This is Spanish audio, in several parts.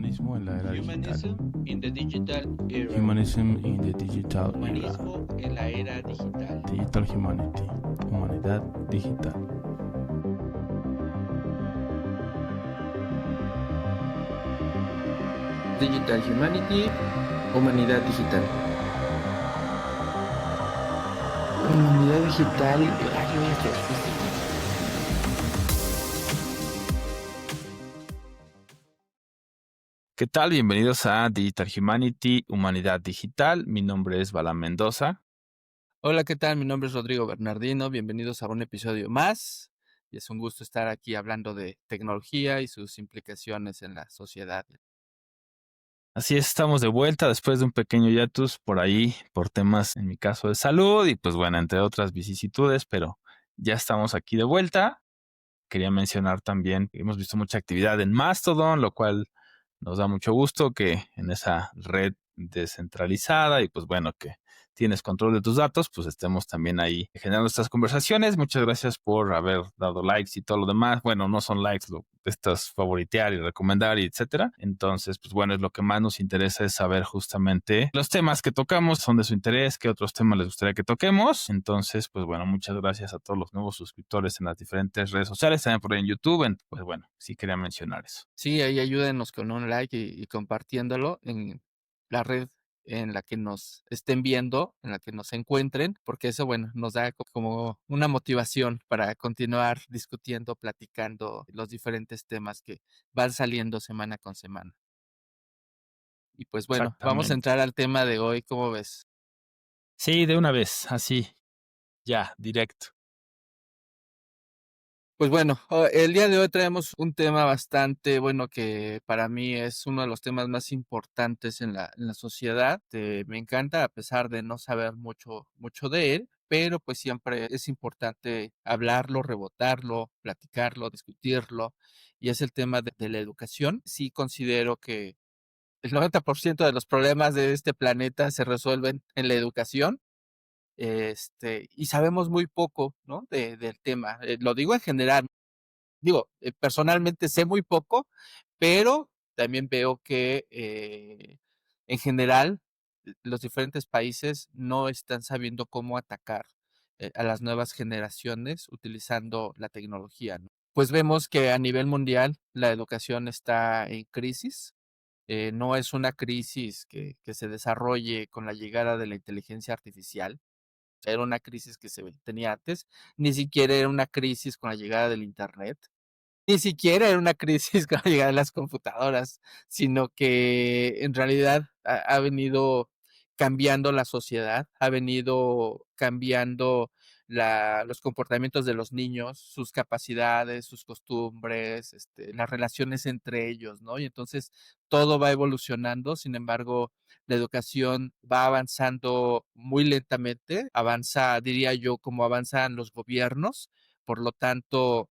Humanismo en la era digital. Humanism in the digital era. Humanism in the digital era. Humanismo en la era digital. Digital Humanity. Humanidad digital. Digital Humanity, Humanidad Digital. Humanidad Digital, ¿Qué tal? Bienvenidos a Digital Humanity, Humanidad Digital. Mi nombre es Bala Mendoza. Hola, ¿qué tal? Mi nombre es Rodrigo Bernardino. Bienvenidos a un episodio más. Y es un gusto estar aquí hablando de tecnología y sus implicaciones en la sociedad. Así es, estamos de vuelta después de un pequeño hiatus por ahí, por temas en mi caso de salud y pues bueno, entre otras vicisitudes, pero ya estamos aquí de vuelta. Quería mencionar también que hemos visto mucha actividad en Mastodon, lo cual nos da mucho gusto que en esa red descentralizada y pues bueno, que tienes control de tus datos, pues estemos también ahí generando estas conversaciones. Muchas gracias por haber dado likes y todo lo demás. Bueno, no son likes, estas favoritear y recomendar y etcétera. Entonces, pues bueno, es lo que más nos interesa es saber justamente los temas que tocamos, son de su interés, qué otros temas les gustaría que toquemos. Entonces, pues bueno, muchas gracias a todos los nuevos suscriptores en las diferentes redes sociales, también por ahí en YouTube. Pues bueno, sí quería mencionar eso. Sí, ahí ayúdenos con un like y compartiéndolo en la red en la que nos estén viendo, en la que nos encuentren, porque eso, bueno, nos da como una motivación para continuar discutiendo, platicando los diferentes temas que van saliendo semana con semana. Y pues bueno, vamos a Exactamente. entrar al tema de hoy, ¿cómo ves? Sí, de una vez, así, ya, directo. Pues bueno, el día de hoy traemos un tema bastante bueno que para mí es uno de los temas más importantes en la sociedad. Me encanta a pesar de no saber mucho de él, pero pues siempre es importante hablarlo, rebotarlo, platicarlo, discutirlo, y es el tema de la educación. Sí considero que el 90% de los problemas de este planeta se resuelven en la educación. Y sabemos muy poco, ¿no? Del tema. Lo digo en general. Digo, personalmente sé muy poco, pero también veo que en general los diferentes países no están sabiendo cómo atacar a las nuevas generaciones utilizando la tecnología, ¿no? Pues vemos que a nivel mundial la educación está en crisis. No es una crisis que se desarrolle con la llegada de la inteligencia artificial. Era una crisis que se tenía antes. Ni siquiera era una crisis con la llegada del Internet. Ni siquiera era una crisis con la llegada de las computadoras, sino que en realidad ha venido cambiando la sociedad, ha venido cambiando los comportamientos de los niños, sus capacidades, sus costumbres, las relaciones entre ellos, ¿no? Y entonces todo va evolucionando, sin embargo, la educación va avanzando muy lentamente, avanza, diría yo, como avanzan los gobiernos, por lo tanto,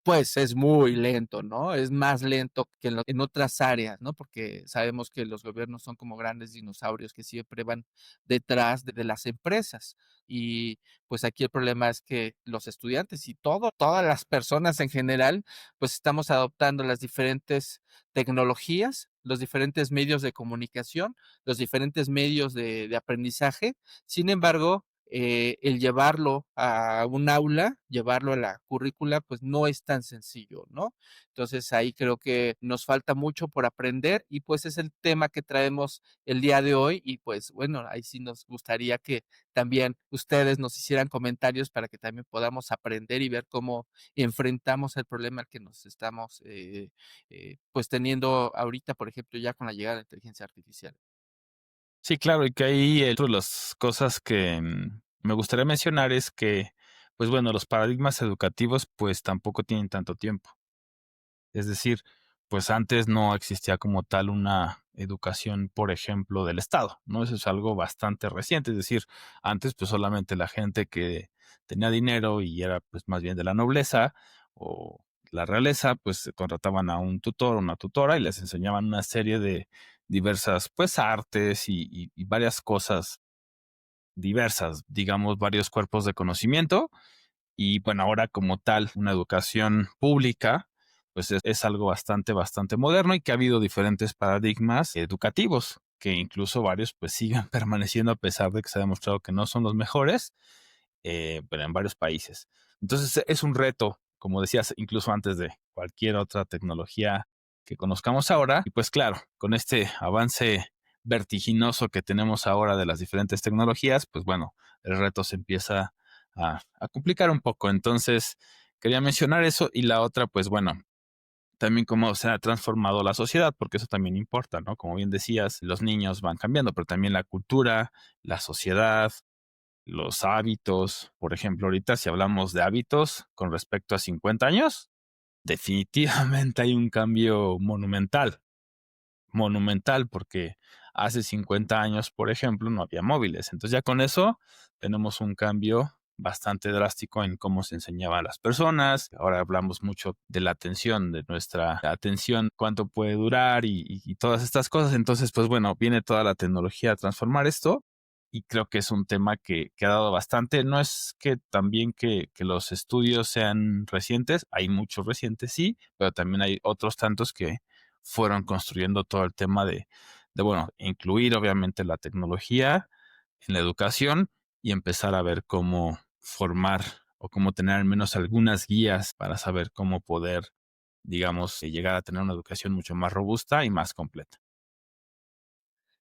pues es muy lento, ¿no? Es más lento que en otras áreas, ¿no? Porque sabemos que los gobiernos son como grandes dinosaurios que siempre van detrás de las empresas. Y pues aquí el problema es que los estudiantes y todas las personas en general, pues estamos adoptando las diferentes tecnologías, los diferentes medios de comunicación, los diferentes medios de aprendizaje. Sin embargo, el llevarlo a un aula, llevarlo a la currícula, pues no es tan sencillo, ¿no? Entonces ahí creo que nos falta mucho por aprender y pues es el tema que traemos el día de hoy y pues bueno, ahí sí nos gustaría que también ustedes nos hicieran comentarios para que también podamos aprender y ver cómo enfrentamos el problema al que nos estamos pues teniendo ahorita, por ejemplo, ya con la llegada de la inteligencia artificial. Sí, claro, y que ahí otra de las cosas que me gustaría mencionar es que, pues bueno, los paradigmas educativos pues tampoco tienen tanto tiempo. Es decir, pues antes no existía como tal una educación, por ejemplo, del Estado, ¿no? Eso es algo bastante reciente, es decir, antes pues solamente la gente que tenía dinero y era pues más bien de la nobleza o la realeza, pues contrataban a un tutor o una tutora y les enseñaban una serie de diversas pues artes y varias cosas diversas, digamos, varios cuerpos de conocimiento y bueno, ahora como tal, una educación pública pues es algo bastante, bastante moderno y que ha habido diferentes paradigmas educativos, que incluso varios pues siguen permaneciendo a pesar de que se ha demostrado que no son los mejores, pero en varios países. Entonces es un reto, como decías, incluso antes de cualquier otra tecnología que conozcamos ahora. Y pues claro, con este avance vertiginoso que tenemos ahora de las diferentes tecnologías, pues bueno, el reto se empieza a complicar un poco. Entonces, quería mencionar eso y la otra, pues bueno, también cómo se ha transformado la sociedad, porque eso también importa, ¿no? Como bien decías, los niños van cambiando, pero también la cultura, la sociedad, los hábitos. Por ejemplo, ahorita si hablamos de hábitos con respecto a 50 años, definitivamente hay un cambio monumental, monumental, porque hace 50 años, por ejemplo, no había móviles. Entonces ya con eso tenemos un cambio bastante drástico en cómo se enseñaba a las personas. Ahora hablamos mucho de la atención, de nuestra atención, cuánto puede durar y todas estas cosas. Entonces, pues bueno, viene toda la tecnología a transformar esto y creo que es un tema que ha dado bastante. No es que también que los estudios sean recientes, hay muchos recientes, sí, pero también hay otros tantos que fueron construyendo todo el tema bueno, incluir obviamente la tecnología en la educación y empezar a ver cómo formar o cómo tener al menos algunas guías para saber cómo poder, digamos, llegar a tener una educación mucho más robusta y más completa.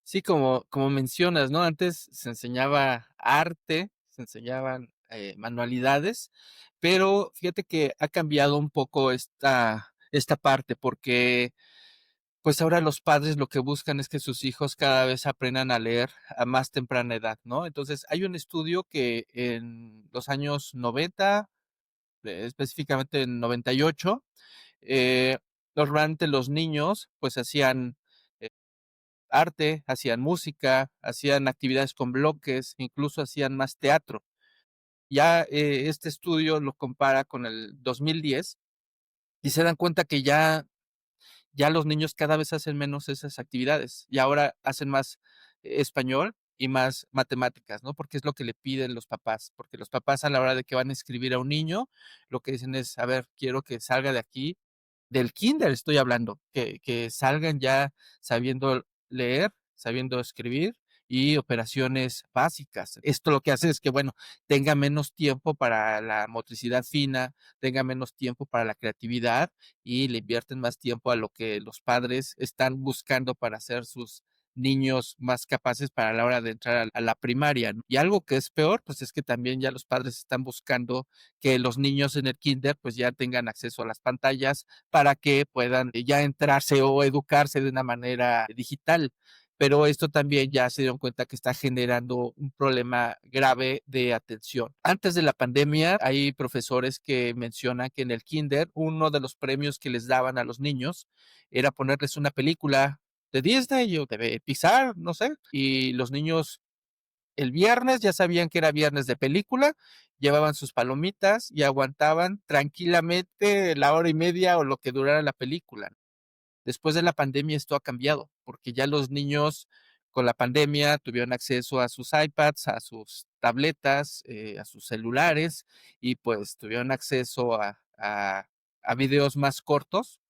Sí, como mencionas, ¿no? Antes se enseñaba arte, se enseñaban manualidades, pero fíjate que ha cambiado un poco esta parte, porque pues ahora los padres lo que buscan es que sus hijos cada vez aprendan a leer a más temprana edad, ¿no? Entonces, hay un estudio que en los años 90, específicamente en 98, eh, normalmente los niños pues hacían eh, arte, hacían música, hacían actividades con bloques, incluso hacían más teatro. Ya este estudio lo compara con el 2010 y se dan cuenta que ya los niños cada vez hacen menos esas actividades y ahora hacen más español y más matemáticas, ¿no? Porque es lo que le piden los papás, porque los papás a la hora de que van a escribir a un niño, lo que dicen es, a ver, quiero que salga de aquí, del kinder estoy hablando, que salgan ya sabiendo leer, sabiendo escribir y operaciones básicas. Esto lo que hace es que, bueno, tenga menos tiempo para la motricidad fina, tenga menos tiempo para la creatividad y le invierten más tiempo a lo que los padres están buscando para hacer sus niños más capaces para la hora de entrar a la primaria, ¿no? Y algo que es peor, pues es que también ya los padres están buscando que los niños en el kinder pues ya tengan acceso a las pantallas para que puedan ya entrarse o educarse de una manera digital. Pero esto también ya se dieron cuenta que está generando un problema grave de atención. Antes de la pandemia, hay profesores que mencionan que en el kinder uno de los premios que les daban a los niños era ponerles una película de Disney o de Pixar, no sé, y los niños el viernes ya sabían que era viernes de película, llevaban sus palomitas y aguantaban tranquilamente la hora y media o lo que durara la película. Después de la pandemia esto ha cambiado, porque ya los niños con la pandemia tuvieron acceso a sus iPads, a sus tabletas, a sus celulares y pues tuvieron acceso a videos más cortos,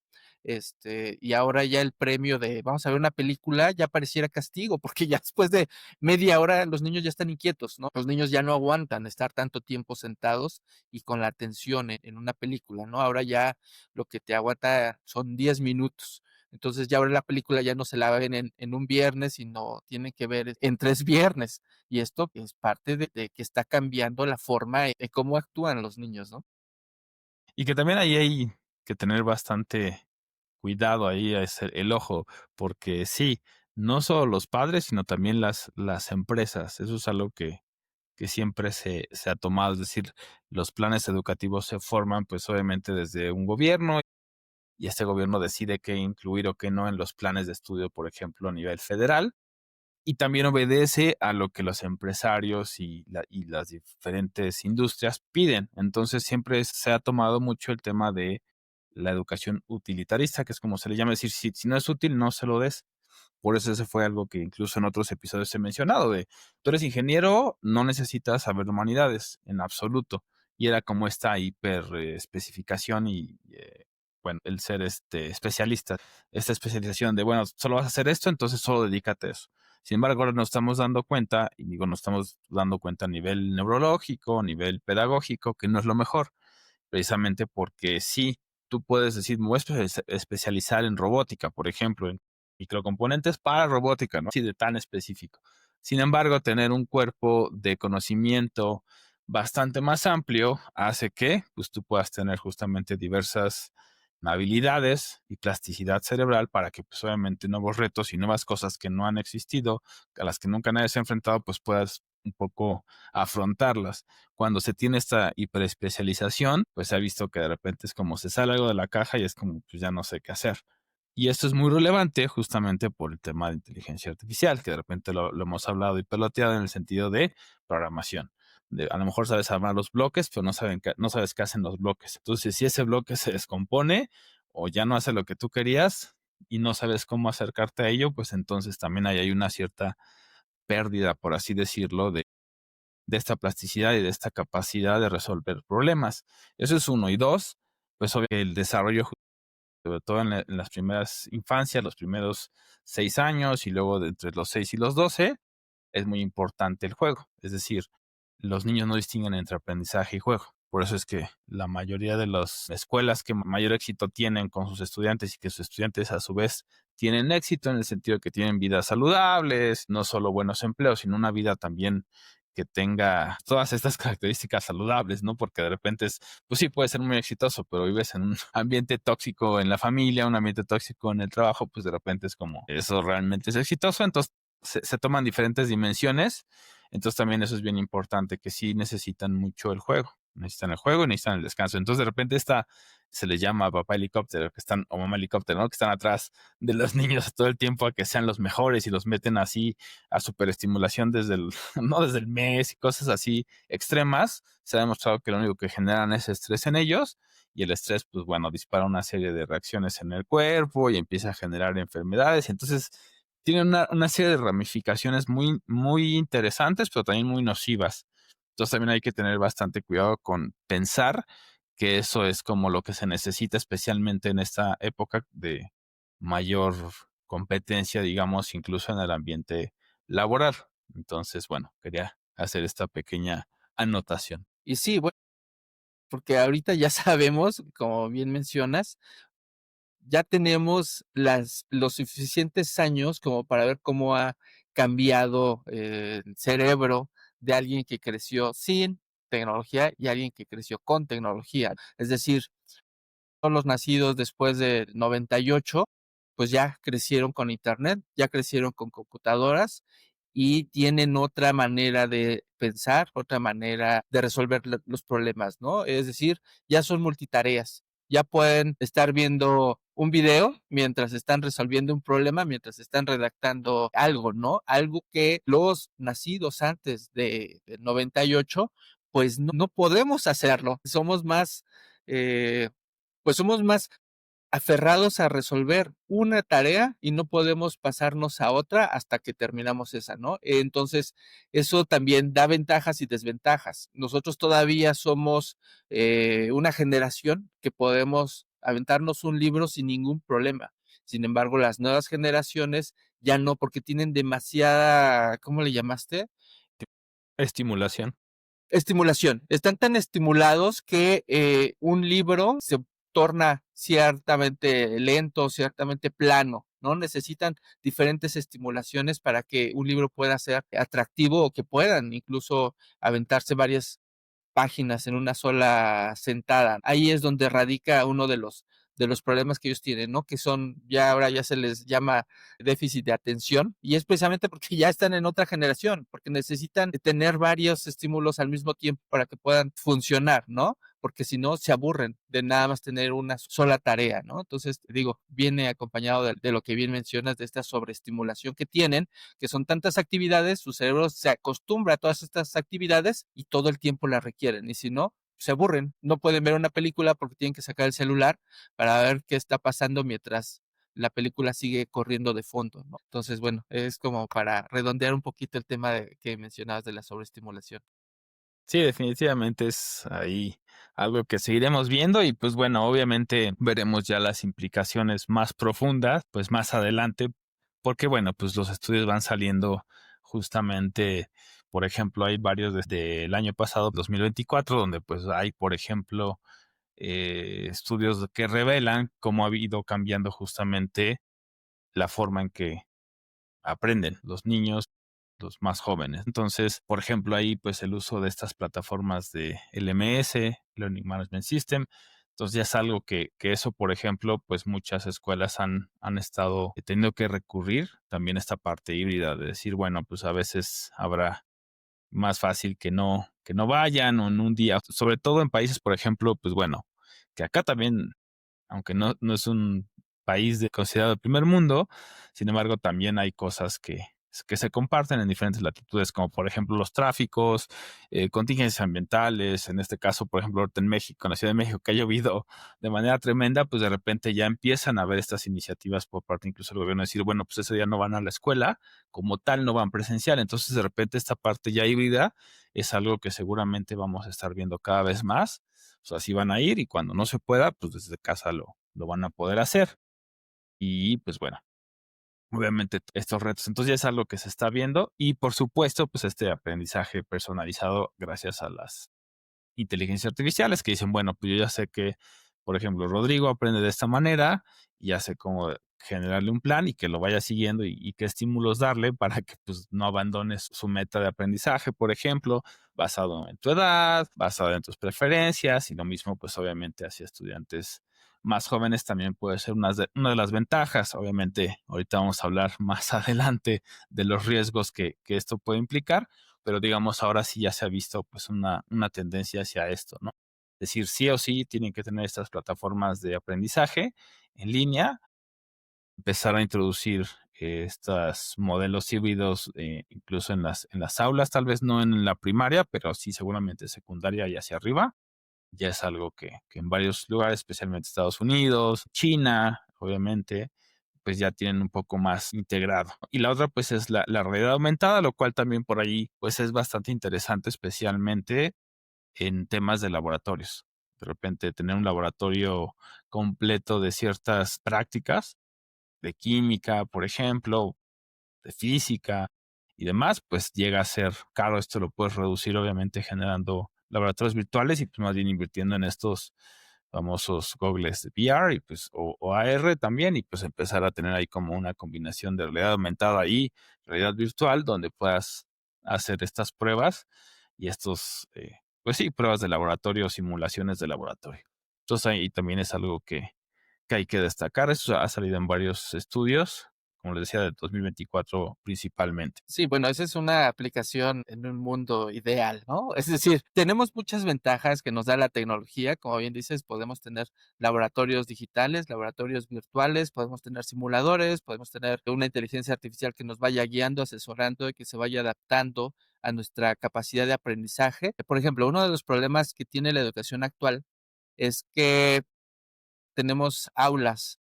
y ahora ya el premio de vamos a ver una película ya pareciera castigo, porque ya después de media hora los niños ya están inquietos, ¿no? Los niños ya no aguantan estar tanto tiempo sentados y con la atención en una película, ¿no? Ahora ya lo que te aguanta son 10 minutos. Entonces ya ahora la película ya no se la ven en un viernes, sino tienen que ver en 3 viernes. Y esto es parte de que está cambiando la forma de cómo actúan los niños, ¿no? Y que también ahí hay que tener bastante cuidado ahí, es el ojo, porque sí, no solo los padres, sino también las empresas. Eso es algo que siempre se ha tomado, es decir, los planes educativos se forman pues obviamente desde un gobierno y este gobierno decide qué incluir o qué no en los planes de estudio, por ejemplo, a nivel federal, y también obedece a lo que los empresarios y las diferentes industrias piden. Entonces siempre se ha tomado mucho el tema de la educación utilitarista, que es como se le llama, decir, si no es útil, no se lo des. Por eso ese fue algo que incluso en otros episodios he mencionado, de tú eres ingeniero, no necesitas saber humanidades en absoluto. Y era como esta hiper especificación y bueno, el ser especialista, esta especialización de, bueno, solo vas a hacer esto, entonces solo dedícate a eso. Sin embargo, ahora nos estamos dando cuenta, y digo, nos estamos dando cuenta a nivel neurológico, a nivel pedagógico, que no es lo mejor, precisamente porque sí, tú puedes decir, me voy a especializar en robótica, por ejemplo, en microcomponentes para robótica, ¿no? Así de tan específico. Sin embargo, tener un cuerpo de conocimiento bastante más amplio hace que pues, tú puedas tener justamente diversas habilidades y plasticidad cerebral para que pues obviamente nuevos retos y nuevas cosas que no han existido, a las que nunca nadie se ha enfrentado, pues puedas un poco afrontarlas. Cuando se tiene esta hiperespecialización, pues se ha visto que de repente es como se sale algo de la caja y es como pues ya no sé qué hacer. Y esto es muy relevante justamente por el tema de inteligencia artificial, que de repente lo hemos hablado y peloteado en el sentido de programación. A lo mejor sabes armar los bloques, pero no sabes qué hacen los bloques. Entonces, si ese bloque se descompone o ya no hace lo que tú querías y no sabes cómo acercarte a ello, pues entonces también hay una cierta pérdida, por así decirlo, de esta plasticidad y de esta capacidad de resolver problemas. Eso es uno. Y dos, pues obviamente el desarrollo, sobre todo en las primeras infancias, los primeros 6 años y luego de entre los 6 y los 12, es muy importante el juego. Es decir, los niños no distinguen entre aprendizaje y juego. Por eso es que la mayoría de las escuelas que mayor éxito tienen con sus estudiantes y que sus estudiantes a su vez tienen éxito en el sentido de que tienen vidas saludables, no solo buenos empleos, sino una vida también que tenga todas estas características saludables, ¿no? Porque de repente pues sí, puede ser muy exitoso, pero vives en un ambiente tóxico en la familia, un ambiente tóxico en el trabajo, pues de repente es como, eso realmente es exitoso, entonces se toman diferentes dimensiones, entonces también eso es bien importante, que sí necesitan mucho el juego, necesitan el juego y necesitan el descanso. Entonces de repente se les llama papá helicóptero, que están, o mamá helicóptero, ¿no? Que están atrás de los niños todo el tiempo a que sean los mejores y los meten así a superestimulación no desde el mes y cosas así extremas. Se ha demostrado que lo único que generan es estrés en ellos y el estrés, pues bueno, dispara una serie de reacciones en el cuerpo y empieza a generar enfermedades. Entonces, tiene una serie de ramificaciones muy, muy interesantes, pero también muy nocivas. Entonces también hay que tener bastante cuidado con pensar que eso es como lo que se necesita, especialmente en esta época de mayor competencia, digamos, incluso en el ambiente laboral. Entonces, bueno, quería hacer esta pequeña anotación. Y sí, bueno, porque ahorita ya sabemos, como bien mencionas, ya tenemos los suficientes años como para ver cómo ha cambiado el cerebro de alguien que creció sin tecnología y alguien que creció con tecnología. Es decir, todos los nacidos después del 98, pues ya crecieron con internet, ya crecieron con computadoras y tienen otra manera de pensar, otra manera de resolver los problemas, ¿no? Es decir, ya son multitareas, ya pueden estar viendo un video mientras están resolviendo un problema, mientras están redactando algo, ¿no? Algo que los nacidos antes del 98, pues no podemos hacerlo. Somos más aferrados a resolver una tarea y no podemos pasarnos a otra hasta que terminamos esa, ¿no? Entonces, eso también da ventajas y desventajas. Nosotros todavía somos una generación que podemos aventarnos un libro sin ningún problema. Sin embargo, las nuevas generaciones ya no, porque tienen demasiada, ¿cómo le llamaste? Estimulación. Estimulación. Están tan estimulados que un libro se torna ciertamente lento, ciertamente plano, ¿no? Necesitan diferentes estimulaciones para que un libro pueda ser atractivo o que puedan incluso aventarse varias páginas en una sola sentada. Ahí es donde radica uno de los problemas que ellos tienen, ¿no? Que son, ya ahora ya se les llama déficit de atención, y es precisamente porque ya están en otra generación, porque necesitan tener varios estímulos al mismo tiempo para que puedan funcionar, ¿no? Porque si no se aburren de nada más tener una sola tarea, ¿no? Entonces, digo, viene acompañado de lo que bien mencionas, de esta sobreestimulación que tienen, que son tantas actividades, su cerebro se acostumbra a todas estas actividades y todo el tiempo las requieren. Y si no, se aburren, no pueden ver una película porque tienen que sacar el celular para ver qué está pasando mientras la película sigue corriendo de fondo, ¿no? Entonces, bueno, es como para redondear un poquito el tema que mencionabas de la sobreestimulación. Sí, definitivamente es ahí algo que seguiremos viendo y pues bueno, obviamente veremos ya las implicaciones más profundas, pues más adelante, porque bueno, pues los estudios van saliendo justamente, por ejemplo, hay varios desde el año pasado, 2024, donde pues hay, por ejemplo, estudios que revelan cómo ha ido cambiando justamente la forma en que aprenden los niños, los más jóvenes. Entonces, por ejemplo, ahí pues el uso de estas plataformas de LMS, Learning Management System. Entonces ya es algo que eso, por ejemplo, pues muchas escuelas han estado teniendo que recurrir. También esta parte híbrida de decir, bueno, pues a veces habrá más fácil que no vayan o en un día, sobre todo en países, por ejemplo, pues bueno, que acá también aunque no es un país considerado el primer mundo, sin embargo, también hay cosas que se comparten en diferentes latitudes, como por ejemplo los tráficos, contingencias ambientales, en este caso, por ejemplo, ahorita en México, en la Ciudad de México, que ha llovido de manera tremenda, pues de repente ya empiezan a haber estas iniciativas por parte incluso del gobierno, de decir, bueno, pues ese día no van a la escuela, como tal no van presencial, entonces de repente esta parte ya híbrida es algo que seguramente vamos a estar viendo cada vez más, o sea, así van a ir y cuando no se pueda, pues desde casa lo van a poder hacer. Y pues bueno, obviamente estos retos. Entonces ya es algo que se está viendo y por supuesto, pues este aprendizaje personalizado gracias a las inteligencias artificiales que dicen, bueno, pues yo ya sé que, por ejemplo, Rodrigo aprende de esta manera y ya sé cómo generarle un plan y que lo vaya siguiendo y qué estímulos darle para que pues no abandones su meta de aprendizaje, por ejemplo, basado en tu edad, basado en tus preferencias y lo mismo pues obviamente hacia estudiantes más jóvenes también puede ser una de las ventajas. Obviamente, ahorita vamos a hablar más adelante de los riesgos que esto puede implicar, pero digamos ahora sí ya se ha visto pues una tendencia hacia esto, ¿no? Es decir, sí o sí tienen que tener estas plataformas de aprendizaje en línea, empezar a introducir estos modelos híbridos incluso en las aulas, tal vez no en la primaria, pero sí seguramente secundaria y hacia arriba. Ya es algo que en varios lugares, especialmente Estados Unidos, China, obviamente, pues ya tienen un poco más integrado. Y la otra, pues, es la realidad aumentada, lo cual también por ahí, pues, es bastante interesante, especialmente en temas de laboratorios. De repente, tener un laboratorio completo de ciertas prácticas, de química, por ejemplo, de física y demás, pues llega a ser caro. Esto lo puedes reducir, obviamente, generando laboratorios virtuales y pues más bien invirtiendo en estos famosos gogles de VR y pues o AR también y pues empezar a tener ahí como una combinación de realidad aumentada y realidad virtual donde puedas hacer estas pruebas y estos pues sí, pruebas de laboratorio, simulaciones de laboratorio. Entonces ahí también es algo que hay que destacar. Eso ha salido en varios estudios, como les decía, del 2024 principalmente. Sí, bueno, esa es una aplicación en un mundo ideal, ¿no? Es decir, tenemos muchas ventajas que nos da la tecnología. Como bien dices, podemos tener laboratorios digitales, laboratorios virtuales, podemos tener simuladores, podemos tener una inteligencia artificial que nos vaya guiando, asesorando y que se vaya adaptando a nuestra capacidad de aprendizaje. Por ejemplo, uno de los problemas que tiene la educación actual es que tenemos aulas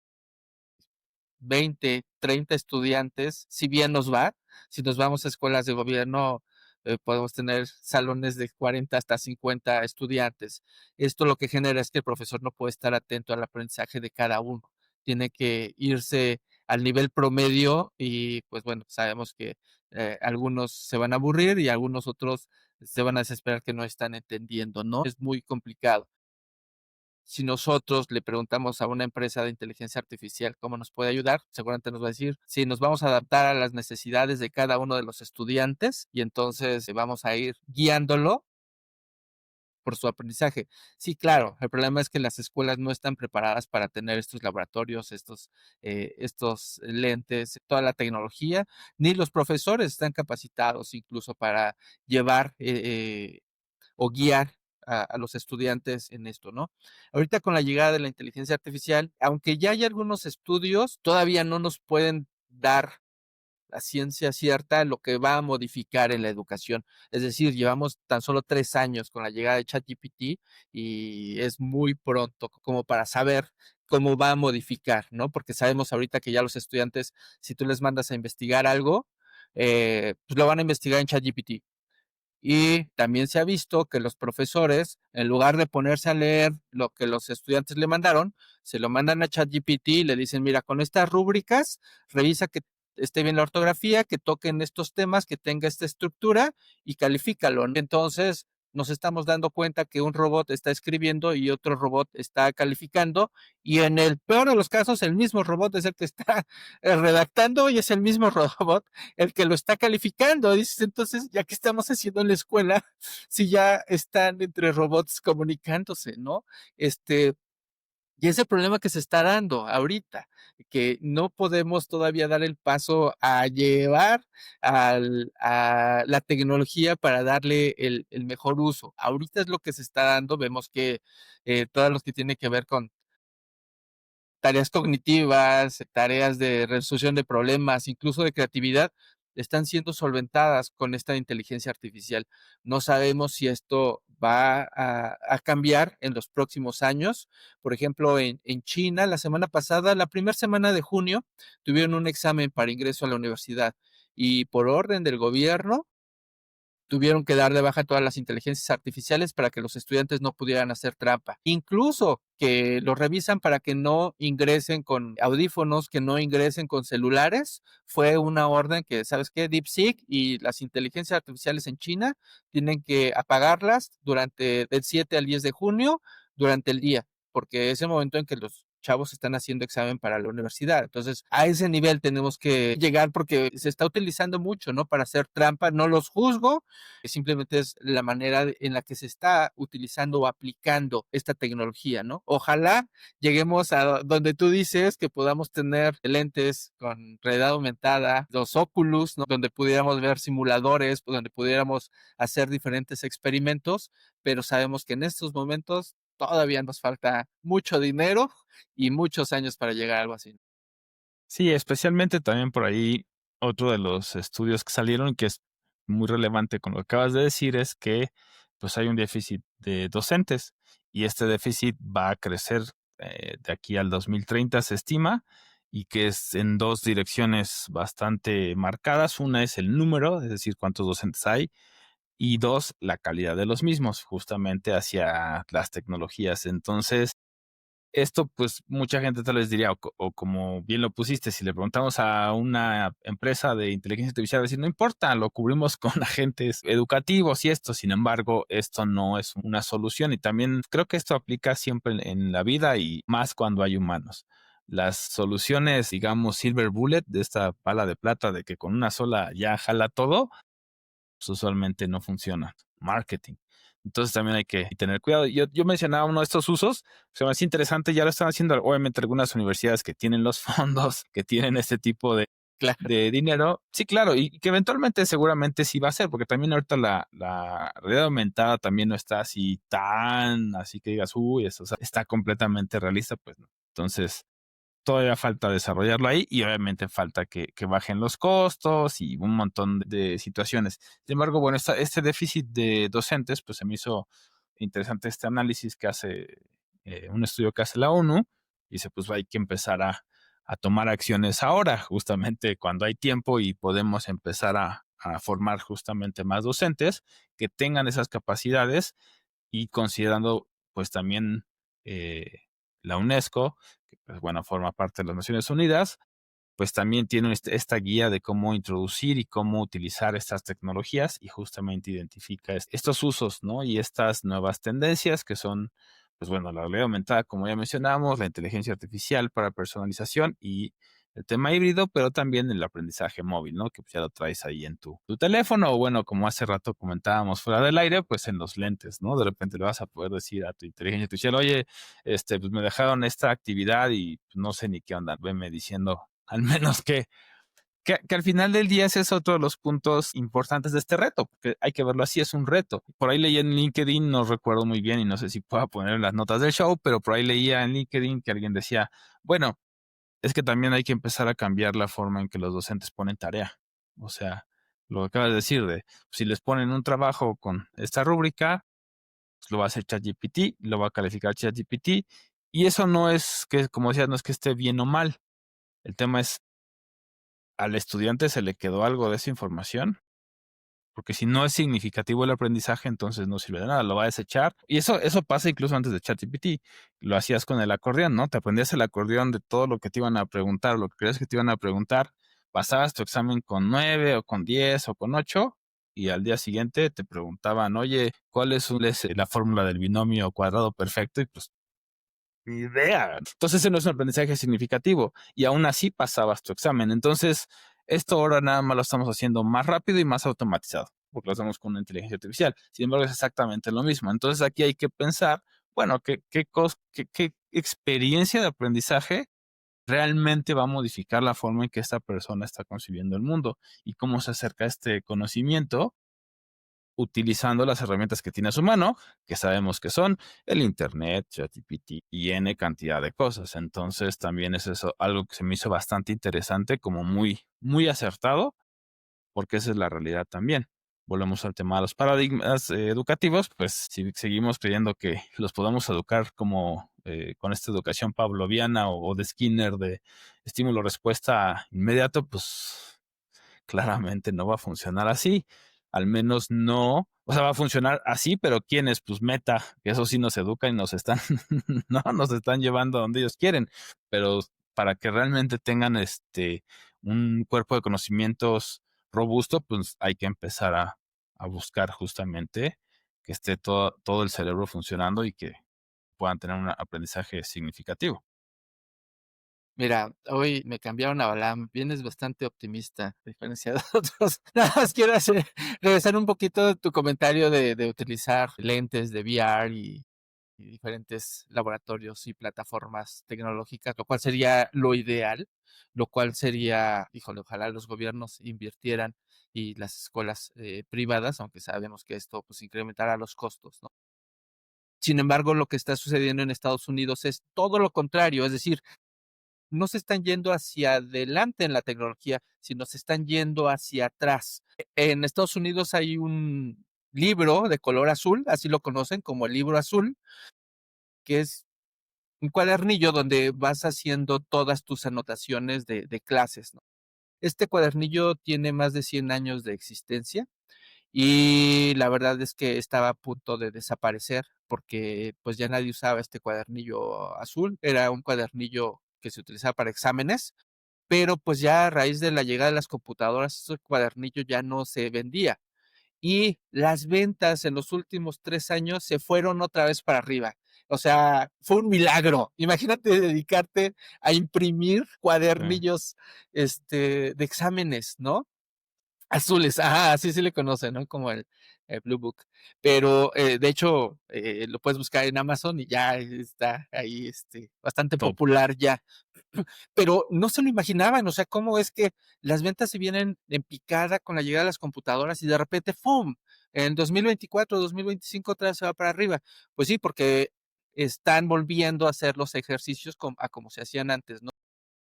20, 30 estudiantes, si bien nos va, si nos vamos a escuelas de gobierno, podemos tener salones de 40 hasta 50 estudiantes. Esto lo que genera es que el profesor no puede estar atento al aprendizaje de cada uno. Tiene que irse al nivel promedio y pues bueno, sabemos que algunos se van a aburrir y algunos otros se van a desesperar que no están entendiendo, ¿no? Es muy complicado. Si nosotros le preguntamos a una empresa de inteligencia artificial cómo nos puede ayudar, seguramente nos va a decir si nos vamos a adaptar a las necesidades de cada uno de los estudiantes y entonces vamos a ir guiándolo por su aprendizaje. Sí, claro, el problema es que las escuelas no están preparadas para tener estos laboratorios, estos lentes, toda la tecnología, ni los profesores están capacitados incluso para llevar o guiar a los estudiantes en esto, ¿no? Ahorita con la llegada de la inteligencia artificial, aunque ya hay algunos estudios, todavía no nos pueden dar la ciencia cierta lo que va a modificar en la educación. Es decir, llevamos tan solo 3 años con la llegada de ChatGPT y es muy pronto como para saber cómo va a modificar, ¿no? Porque sabemos ahorita que ya los estudiantes, si tú les mandas a investigar algo, pues lo van a investigar en ChatGPT Y también se ha visto que los profesores, en lugar de ponerse a leer lo que los estudiantes le mandaron, se lo mandan a ChatGPT y le dicen, mira, con estas rúbricas, revisa que esté bien la ortografía, que toquen estos temas, que tenga esta estructura y califícalo. Entonces, nos estamos dando cuenta que un robot está escribiendo y otro robot está calificando, y en el peor de los casos, el mismo robot es el que está redactando y es el mismo robot el que lo está calificando. Dices, entonces, ¿ya qué estamos haciendo en la escuela si ya están entre robots comunicándose, ¿no? Y ese problema que se está dando ahorita, que no podemos todavía dar el paso a llevar a la tecnología para darle el mejor uso. Ahorita es lo que se está dando, vemos que todos los que tienen que ver con tareas cognitivas, tareas de resolución de problemas, incluso de creatividad, están siendo solventadas con esta inteligencia artificial. No sabemos si esto va a cambiar en los próximos años. Por ejemplo, en China, la semana pasada, la primera semana de junio, tuvieron un examen para ingreso a la universidad y por orden del gobierno, tuvieron que dar de baja todas las inteligencias artificiales para que los estudiantes no pudieran hacer trampa. Incluso que lo revisan para que no ingresen con audífonos, que no ingresen con celulares. Fue una orden que, ¿sabes qué? DeepSeek y las inteligencias artificiales en China tienen que apagarlas durante del 7 al 10 de junio, durante el día, porque es el momento en que los chavos están haciendo examen para la universidad. Entonces, a ese nivel tenemos que llegar porque se está utilizando mucho, ¿no? Para hacer trampa. No los juzgo, simplemente es la manera en la que se está utilizando o aplicando esta tecnología, ¿no? Ojalá lleguemos a donde tú dices que podamos tener lentes con realidad aumentada, los Oculus, ¿no? Donde pudiéramos ver simuladores, donde pudiéramos hacer diferentes experimentos, pero sabemos que en estos momentos todavía nos falta mucho dinero y muchos años para llegar a algo así. Sí, especialmente también por ahí otro de los estudios que salieron que es muy relevante con lo que acabas de decir es que pues hay un déficit de docentes y este déficit va a crecer de aquí al 2030 se estima y que es en dos direcciones bastante marcadas. Una es el número, es decir, cuántos docentes hay, y dos, la calidad de los mismos, justamente hacia las tecnologías. Entonces, esto, pues, mucha gente tal vez diría, o como bien lo pusiste, si le preguntamos a una empresa de inteligencia artificial, va a decir, no importa, lo cubrimos con agentes educativos y esto. Sin embargo, esto no es una solución y también creo que esto aplica siempre en la vida y más cuando hay humanos. Las soluciones, digamos, silver bullet, de esta pala de plata, de que con una sola ya jala todo, pues usualmente no funciona. Marketing. Entonces también hay que tener cuidado. Yo mencionaba uno de estos usos, se me hace interesante, ya lo están haciendo obviamente algunas universidades que tienen los fondos, que tienen este tipo Claro. de dinero. Sí, claro, y que eventualmente seguramente sí va a ser, porque también ahorita la realidad aumentada también no está así tan, así que digas, uy, eso, o sea, está completamente realista, pues no. Entonces, todavía falta desarrollarlo ahí y obviamente falta que bajen los costos y un montón de situaciones. Sin embargo, bueno, este déficit de docentes, pues se me hizo interesante este análisis que hace un estudio que hace la ONU. Y dice, pues hay que empezar a tomar acciones ahora, justamente cuando hay tiempo y podemos empezar a formar justamente más docentes que tengan esas capacidades y considerando pues también la UNESCO, que pues bueno, forma parte de las Naciones Unidas, pues también tiene esta guía de cómo introducir y cómo utilizar estas tecnologías y justamente identifica estos usos, ¿no? Y estas nuevas tendencias que son, pues bueno, la realidad aumentada, como ya mencionamos, la inteligencia artificial para personalización y el tema híbrido, pero también el aprendizaje móvil, ¿no? Que pues ya lo traes ahí en tu teléfono o bueno, como hace rato comentábamos fuera del aire, pues en los lentes, ¿no? De repente le vas a poder decir a tu inteligencia artificial, oye, pues me dejaron esta actividad y pues, no sé ni qué onda, venme diciendo al menos que al final del día ese es otro de los puntos importantes de este reto, porque hay que verlo así, es un reto. Por ahí leí en LinkedIn, no recuerdo muy bien y no sé si pueda poner en las notas del show, pero por ahí leía en LinkedIn que alguien decía, bueno, es que también hay que empezar a cambiar la forma en que los docentes ponen tarea. O sea, lo que acabas de decir de, si les ponen un trabajo con esta rúbrica, pues lo va a hacer ChatGPT, lo va a calificar ChatGPT, y eso no es que, como decías, no es que esté bien o mal. El tema es, ¿al estudiante se le quedó algo de esa información? porque si no es significativo el aprendizaje, entonces no sirve de nada, lo va a desechar. Y eso pasa incluso antes de ChatGPT. Lo hacías con el acordeón, ¿no? Te aprendías el acordeón de todo lo que te iban a preguntar, lo que creías que te iban a preguntar, pasabas tu examen con 9 o con 10 o con 8 y al día siguiente te preguntaban, oye, ¿cuál es la fórmula del binomio cuadrado perfecto? Y pues ni idea. Entonces ese no es un aprendizaje significativo y aún así pasabas tu examen. Entonces esto ahora nada más lo estamos haciendo más rápido y más automatizado, porque lo hacemos con una inteligencia artificial. Sin embargo, es exactamente lo mismo. Entonces aquí hay que pensar, bueno, qué experiencia de aprendizaje realmente va a modificar la forma en que esta persona está concibiendo el mundo y cómo se acerca a este conocimiento utilizando las herramientas que tiene a su mano, que sabemos que son el Internet, ChatGPT y N cantidad de cosas. Entonces también es eso algo que se me hizo bastante interesante, como muy acertado, porque esa es la realidad también. Volvemos al tema de los paradigmas educativos, pues si seguimos creyendo que los podemos educar como con esta educación pavloviana o de Skinner de estímulo-respuesta inmediato, pues claramente no va a funcionar así. Al menos no, o sea, va a funcionar así, pero ¿quiénes? Pues Meta, que eso sí nos educa y nos están, no, nos están llevando a donde ellos quieren, pero para que realmente tengan un cuerpo de conocimientos robusto, pues hay que empezar a buscar justamente que esté todo el cerebro funcionando y que puedan tener un aprendizaje significativo. Mira, hoy me cambiaron a Balam. Vienes bastante optimista, a diferencia de otros. Nada más quiero regresar un poquito de tu comentario de utilizar lentes de VR y diferentes laboratorios y plataformas tecnológicas, lo cual sería lo ideal, lo cual sería, híjole, ojalá los gobiernos invirtieran y las escuelas privadas, aunque sabemos que esto pues incrementará los costos, ¿no? Sin embargo, lo que está sucediendo en Estados Unidos es todo lo contrario, es decir, no se están yendo hacia adelante en la tecnología, sino se están yendo hacia atrás. En Estados Unidos hay un libro de color azul, así lo conocen como el libro azul, que es un cuadernillo donde vas haciendo todas tus anotaciones de clases, ¿no? Este cuadernillo tiene más de 100 años de existencia y la verdad es que estaba a punto de desaparecer porque pues ya nadie usaba este cuadernillo azul. Era un cuadernillo que se utilizaba para exámenes, pero pues ya a raíz de la llegada de las computadoras, ese cuadernillo ya no se vendía. Y las ventas en los últimos 3 años se fueron otra vez para arriba. O sea, fue un milagro. Imagínate dedicarte a imprimir Sí. cuadernillos, de exámenes, ¿no? Azules, ajá, así se le conoce, ¿no? Como el Blue Book. Pero, de hecho, lo puedes buscar en Amazon y ya está ahí, bastante Top. popular ya. Pero no se lo imaginaban, o sea, cómo es que las ventas se vienen en picada con la llegada de las computadoras y de repente, ¡fum! En 2024, 2025 otra vez se va para arriba. Pues sí, porque están volviendo a hacer los ejercicios a como se hacían antes, ¿no?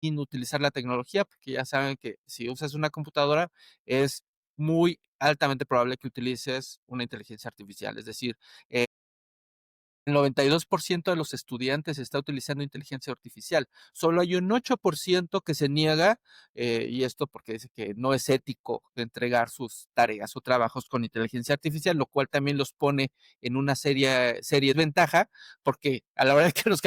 Sin utilizar la tecnología, porque ya saben que si usas una computadora es muy altamente probable que utilices una inteligencia artificial. Es decir, el 92% de los estudiantes está utilizando inteligencia artificial. Solo hay un 8% que se niega, y esto porque dice que no es ético entregar sus tareas o trabajos con inteligencia artificial, lo cual también los pone en una serie ventaja, porque a la hora de que pues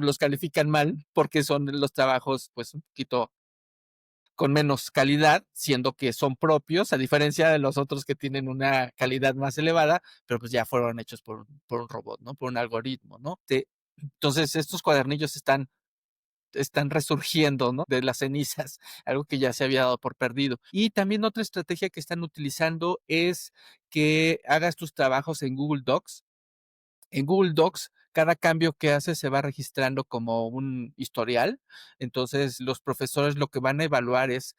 los califican mal, porque son los trabajos pues un poquito con menos calidad, siendo que son propios, a diferencia de los otros que tienen una calidad más elevada, pero pues ya fueron hechos por un robot, ¿no? Por un algoritmo, ¿no? Entonces, estos cuadernillos están resurgiendo, ¿no? De las cenizas, algo que ya se había dado por perdido. Y también otra estrategia que están utilizando es que hagas tus trabajos en Google Docs. En Google Docs, cada cambio que haces se va registrando como un historial. Entonces, los profesores lo que van a evaluar es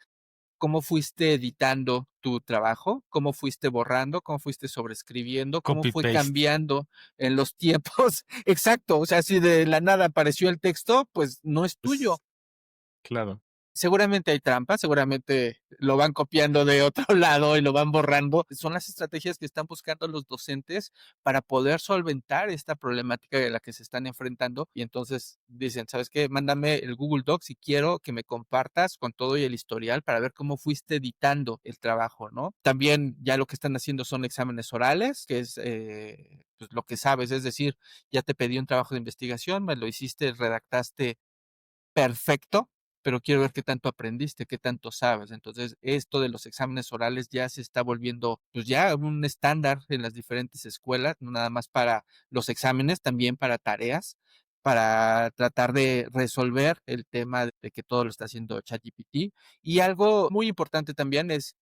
cómo fuiste editando tu trabajo, cómo fuiste borrando, cómo fuiste sobreescribiendo, cómo fue Copy-paste. cambiando en los tiempos. Exacto, o sea, si de la nada apareció el texto, pues no es tuyo. Pues, claro. Seguramente hay trampas, seguramente lo van copiando de otro lado y lo van borrando. Son las estrategias que están buscando los docentes para poder solventar esta problemática de la que se están enfrentando. Y entonces dicen, ¿sabes qué? Mándame el Google Docs y quiero que me compartas con todo y el historial para ver cómo fuiste editando el trabajo, ¿no? También ya lo que están haciendo son exámenes orales, que es pues lo que sabes, es decir, ya te pedí un trabajo de investigación, me lo hiciste, redactaste perfecto, pero quiero ver qué tanto aprendiste, qué tanto sabes. Entonces, esto de los exámenes orales ya se está volviendo, pues ya un estándar en las diferentes escuelas, no nada más para los exámenes, también para tareas, para tratar de resolver el tema de que todo lo está haciendo ChatGPT. Y algo muy importante también es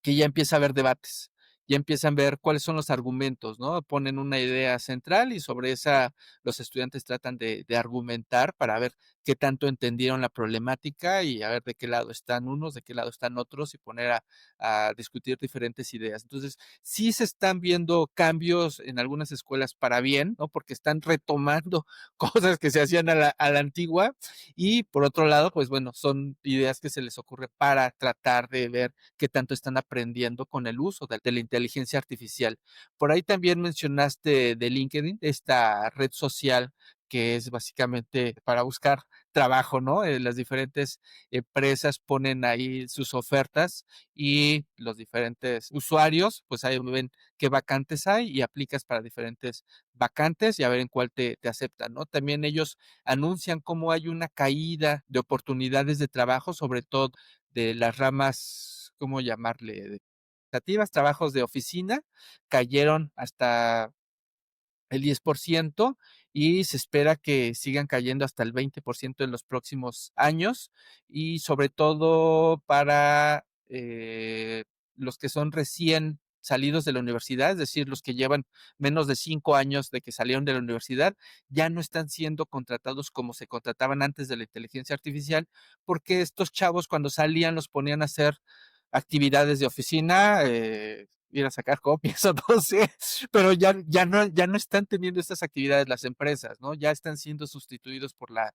que ya empieza a haber debates, ya empiezan a ver cuáles son los argumentos, ¿no? Ponen una idea central y sobre esa los estudiantes tratan de argumentar para ver qué tanto entendieron la problemática y a ver de qué lado están unos, de qué lado están otros y poner a discutir diferentes ideas. Entonces, sí se están viendo cambios en algunas escuelas para bien, ¿no? Porque están retomando cosas que se hacían a la antigua y por otro lado, pues bueno, son ideas que se les ocurre para tratar de ver qué tanto están aprendiendo con el uso de la inteligencia artificial. Por ahí también mencionaste de LinkedIn, esta red social que es básicamente para buscar trabajo, ¿no? Las diferentes empresas ponen ahí sus ofertas y los diferentes usuarios, pues ahí ven qué vacantes hay y aplicas para diferentes vacantes y a ver en cuál te aceptan, ¿no? También ellos anuncian cómo hay una caída de oportunidades de trabajo, sobre todo de las ramas, ¿cómo llamarle? Administrativas, trabajos de oficina, cayeron hasta el 10% y se espera que sigan cayendo hasta el 20% en los próximos años y sobre todo para los que son recién salidos de la universidad, es decir, los que llevan menos de 5 años de que salieron de la universidad, ya no están siendo contratados como se contrataban antes de la inteligencia artificial, porque estos chavos cuando salían los ponían a hacer actividades de oficina, ir a sacar copias o no sé, pero ya no están teniendo estas actividades las empresas, ¿no? Ya están siendo sustituidos por la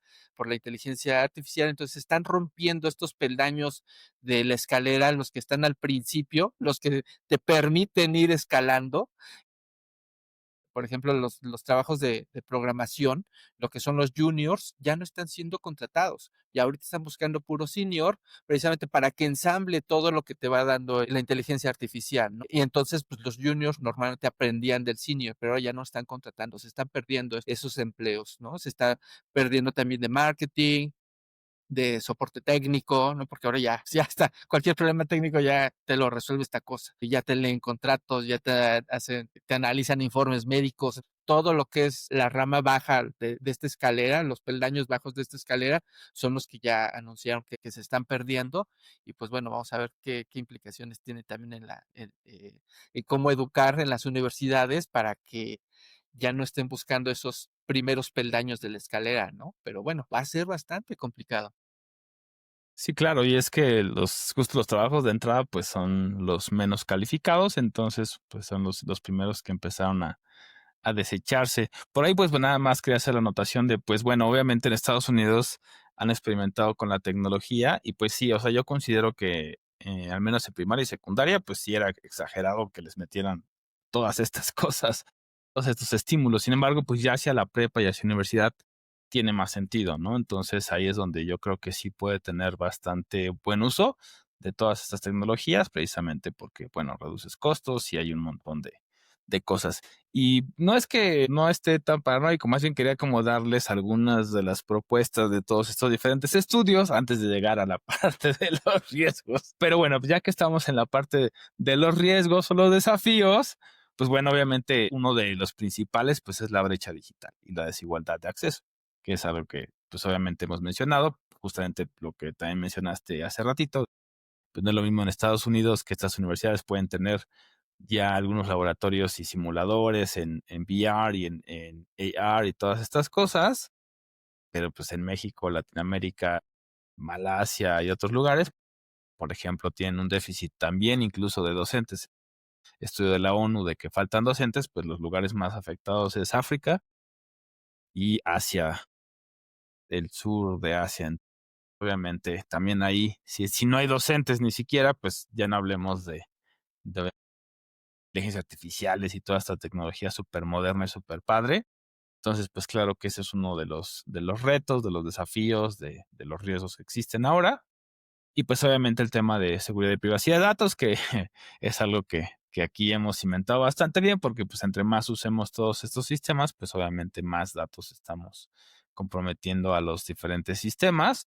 inteligencia artificial, entonces están rompiendo estos peldaños de la escalera, los que están al principio, los que te permiten ir escalando, por ejemplo, los trabajos de programación, lo que son los juniors, ya no están siendo contratados. Y ahorita están buscando puro senior, precisamente para que ensamble todo lo que te va dando la inteligencia artificial, ¿no? Y entonces, pues los juniors normalmente aprendían del senior, pero ahora ya no están contratando, se están perdiendo esos empleos, ¿no? Se está perdiendo también de marketing, de soporte técnico, ¿no? Porque ahora ya está, cualquier problema técnico ya te lo resuelve esta cosa. Y ya te leen contratos, ya te analizan informes médicos, todo lo que es la rama baja de esta escalera, los peldaños bajos de esta escalera, son los que ya anunciaron que se están perdiendo. Y pues bueno, vamos a ver qué implicaciones tiene también en cómo educar en las universidades para que ya no estén buscando esos primeros peldaños de la escalera, ¿no? Pero bueno, va a ser bastante complicado. Sí, claro, y es que justo los trabajos de entrada pues son los menos calificados, entonces pues son los primeros que empezaron a desecharse. Por ahí, pues, nada más quería hacer la anotación de, pues, bueno, obviamente en Estados Unidos han experimentado con la tecnología y pues sí, o sea, yo considero que al menos en primaria y secundaria, pues sí era exagerado que les metieran todas estas cosas, todos estos estímulos. Sin embargo, pues ya hacia la prepa y hacia la universidad tiene más sentido, ¿no? Entonces ahí es donde yo creo que sí puede tener bastante buen uso de todas estas tecnologías, precisamente porque, bueno, reduces costos y hay un montón de cosas. Y no es que no esté tan paranoico, más bien quería como darles algunas de las propuestas de todos estos diferentes estudios antes de llegar a la parte de los riesgos. Pero bueno, pues ya que estamos en la parte de los riesgos o los desafíos, pues bueno, obviamente uno de los principales pues es la brecha digital y la desigualdad de acceso, que es algo que pues obviamente hemos mencionado, justamente lo que también mencionaste hace ratito, pues no es lo mismo en Estados Unidos que estas universidades pueden tener ya algunos laboratorios y simuladores en VR y en AR y todas estas cosas, pero pues en México, Latinoamérica, Malasia y otros lugares, por ejemplo, tienen un déficit también incluso de docentes. Estudio de la ONU de que faltan docentes, pues los lugares más afectados es África y Asia, el sur de Asia. Obviamente, también ahí, si no hay docentes ni siquiera, pues ya no hablemos de inteligencias artificiales y toda esta tecnología súper moderna y súper padre. Entonces, pues claro que ese es uno de los retos, de los desafíos, de los riesgos que existen ahora. Y pues obviamente el tema de seguridad y privacidad de datos, que es algo que aquí hemos cimentado bastante bien, porque pues entre más usemos todos estos sistemas, pues obviamente más datos estamos comprometiendo a los diferentes sistemas.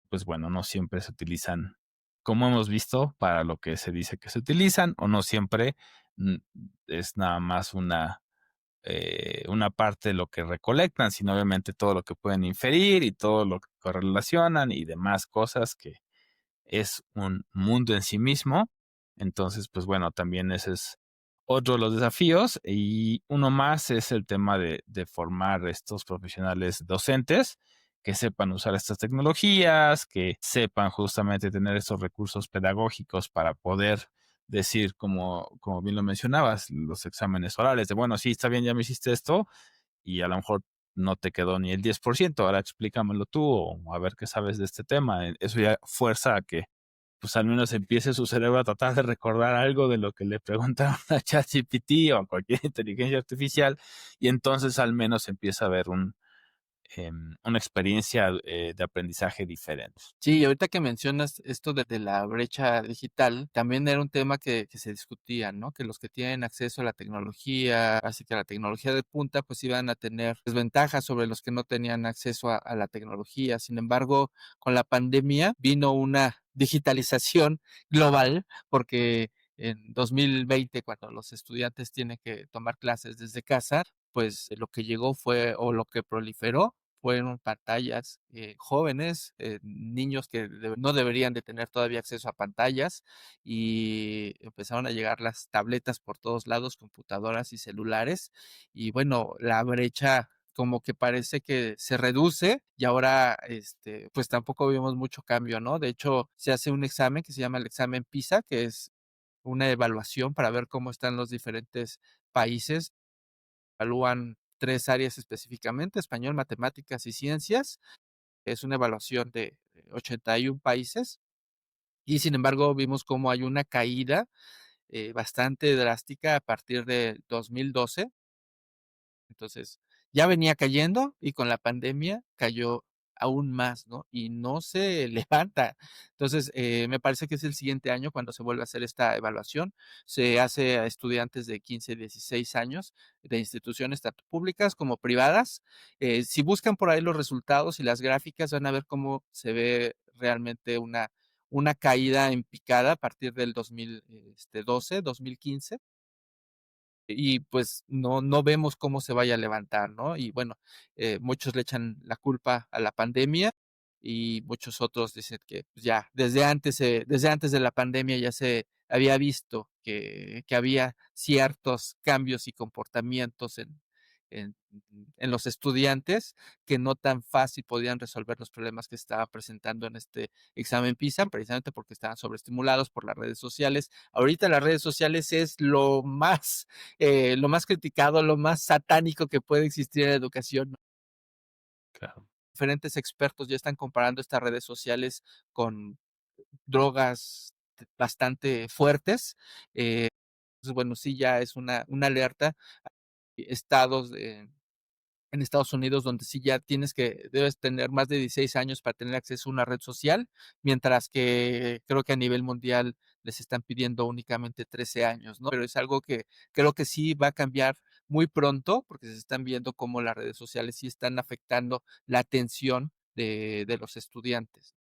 Pues bueno, no siempre se utilizan, como hemos visto, para lo que se dice que se utilizan, o no siempre mm, es nada más una parte de lo que recolectan, sino obviamente todo lo que pueden inferir y todo lo que correlacionan y demás cosas que es un mundo en sí mismo. Entonces, pues bueno, también ese es otro de los desafíos. Y uno más es el tema de formar estos profesionales docentes que sepan usar estas tecnologías, que sepan justamente tener estos recursos pedagógicos para poder decir, como bien lo mencionabas, los exámenes orales, de bueno, sí, está bien, ya me hiciste esto, y a lo mejor no te quedó ni el 10%, ahora explícamelo tú o a ver qué sabes de este tema. Eso ya fuerza a que pues al menos empiece su cerebro a tratar de recordar algo de lo que le preguntaron a ChatGPT o a cualquier inteligencia artificial, y entonces al menos empieza a haber una experiencia de aprendizaje diferente. Sí, y ahorita que mencionas esto de la brecha digital, también era un tema que se discutía, ¿no? Que los que tienen acceso a la tecnología, así que a la tecnología de punta, pues iban a tener desventajas sobre los que no tenían acceso a la tecnología. Sin embargo, con la pandemia vino una digitalización global, porque en 2020, cuando los estudiantes tienen que tomar clases desde casa, pues lo que llegó fue, o lo que proliferó, fueron pantallas, jóvenes, niños que no deberían de tener todavía acceso a pantallas, y empezaron a llegar las tabletas por todos lados, computadoras y celulares, y bueno, la brecha como que parece que se reduce y ahora, pues tampoco vemos mucho cambio, ¿no? De hecho, se hace un examen que se llama el examen PISA, que es una evaluación para ver cómo están los diferentes países. Evalúan 3 áreas específicamente: español, matemáticas y ciencias. Es una evaluación de 81 países, y sin embargo, vimos cómo hay una caída, bastante drástica a partir de 2012. Entonces, ya venía cayendo y con la pandemia cayó aún más, ¿no? Y no se levanta. Entonces, me parece que es el siguiente año cuando se vuelve a hacer esta evaluación. Se hace a estudiantes de 15, 16 años de instituciones tanto públicas como privadas. Si buscan por ahí los resultados y las gráficas, van a ver cómo se ve realmente una caída en picada a partir del 2012, 2015, y pues no vemos cómo se vaya a levantar, ¿no? Y bueno, muchos le echan la culpa a la pandemia y muchos otros dicen que pues, ya desde antes de la pandemia ya se había visto que había ciertos cambios y comportamientos en, en los estudiantes que no tan fácil podían resolver los problemas que estaba presentando en este examen PISA, precisamente porque estaban sobreestimulados por las redes sociales. Ahorita las redes sociales es lo más criticado, lo más satánico que puede existir en la educación. Claro. Diferentes expertos ya están comparando estas redes sociales con drogas bastante fuertes. Entonces, bueno, sí, ya es una alerta. Estados en Estados Unidos, donde sí ya debes tener más de 16 años para tener acceso a una red social, mientras que creo que a nivel mundial les están pidiendo únicamente 13 años, ¿no? Pero es algo que creo que sí va a cambiar muy pronto, porque se están viendo cómo las redes sociales sí están afectando la atención de los estudiantes.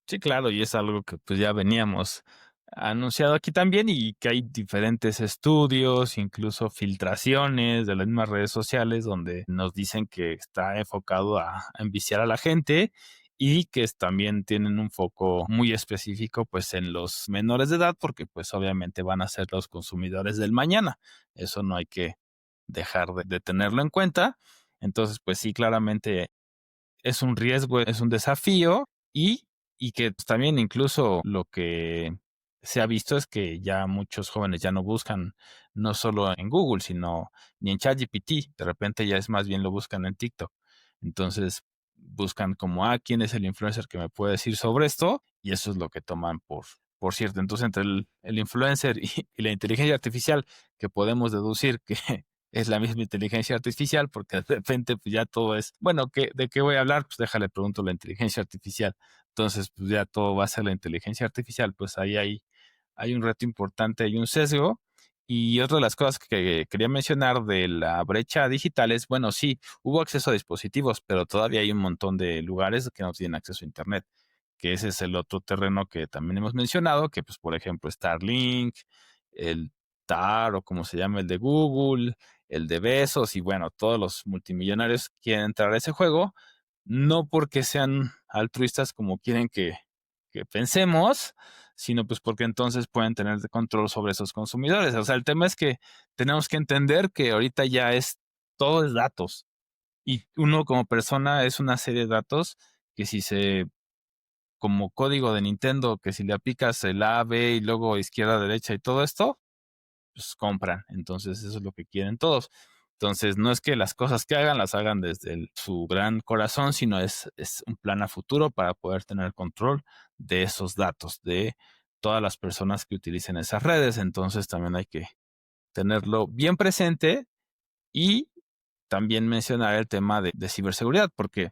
Sí, claro, y es algo que pues ya veníamos anunciado aquí también y que hay diferentes estudios, incluso filtraciones de las mismas redes sociales donde nos dicen que está enfocado a enviciar a la gente y que también tienen un foco muy específico pues en los menores de edad porque pues obviamente van a ser los consumidores del mañana. Eso no hay que dejar de tenerlo en cuenta. Entonces pues sí, claramente es un riesgo, es un desafío y que pues, también incluso lo que se ha visto es que ya muchos jóvenes ya no buscan no solo en Google, sino ni en ChatGPT. De repente ya es más bien lo buscan en TikTok. Entonces, buscan como, quién es el influencer que me puede decir sobre esto, y eso es lo que toman por cierto. Entonces, entre el influencer y la inteligencia artificial, que podemos deducir que es la misma inteligencia artificial, porque de repente pues ya todo es, bueno, ¿de qué voy a hablar? Pues déjale, pregunto la inteligencia artificial. Entonces, pues ya todo va a ser la inteligencia artificial, pues ahí hay un reto importante, hay un sesgo. Y otra de las cosas que quería mencionar de la brecha digital es, bueno, sí, hubo acceso a dispositivos, pero todavía hay un montón de lugares que no tienen acceso a Internet, que ese es el otro terreno que también hemos mencionado, que pues por ejemplo Starlink, el TAR o como se llama el de Google, el de Besos y bueno, todos los multimillonarios quieren entrar a ese juego, no porque sean altruistas como quieren que pensemos, sino pues porque entonces pueden tener control sobre esos consumidores. O sea, el tema es que tenemos que entender que ahorita ya todo es datos y uno como persona es una serie de datos que si como código de Nintendo, que si le aplicas el A, B y luego izquierda, derecha y todo esto, pues compran. Entonces eso es lo que quieren todos. Entonces no es que las cosas que hagan las hagan desde su gran corazón, sino es un plan a futuro para poder tener control de esos datos, de todas las personas que utilicen esas redes. Entonces también hay que tenerlo bien presente y también mencionar el tema de ciberseguridad, porque